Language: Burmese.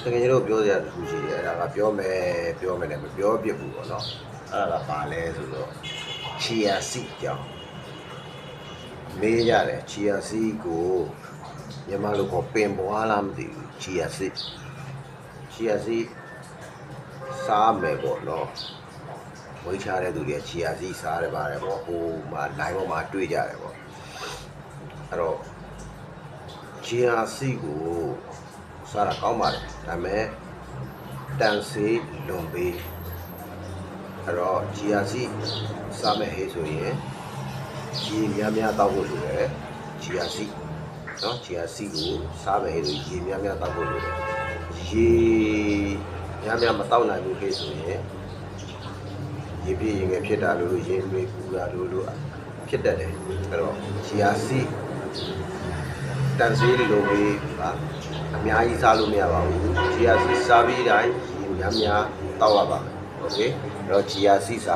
တကယ်လို့ပြောရတဲ့လူရှိတယ်အဲ့ဒါကပြောမယ်လည်းမပြောပြဘူးပေါ့နော်အဲ့ဒါကဘာလဲဆိုတော့ချီယာစီကြောင်းမေးရတယ်ချီယာစီကိုမြန်မာလိုခေါ်ပင်ပွားလားမသိဘူးချီယာစီစားမယ်ပေါ့နော်ဝိချားတဲ့သူတွေချီယာစီစားတယ်ပါတယ်ပေါ့ဟိုမှာ line ပေါ်မှာတွေ့ကြတယ်ပေါ့အဲ့တော့ချီယာစီကိုစားတာကောင်းပါတယ်ဒါပေမဲ့တန်ဆေးလွန်ပေးအဲ့တော့ချီယာစီစားမယ်ဟေးဆိုရင်ရေများတောက်ဖို့လိုတယ်ချီယာစီနော်ချီယာစီကိုစားမယ်ဟေးဆိုရေများတောက်ဖို့လိုတယ်ရေများမတောက်နိုင်ဘူးဟေးဆိုရင်ရေပြည့်ရင်ငယ်ဖြစ်တာလို့ရေနွေးပူတာလို့ဖြစ်တတ်တယ်အဲ့တော့ချီယာစီတန်ဆေးလိုပေးပါအများကြီးစားလို့မရပါဘူးချီယာစီစားပြီးတိုင်းရေများတောက်ရပါမယ်โอเคအဲ့တော့ချီယာစီစား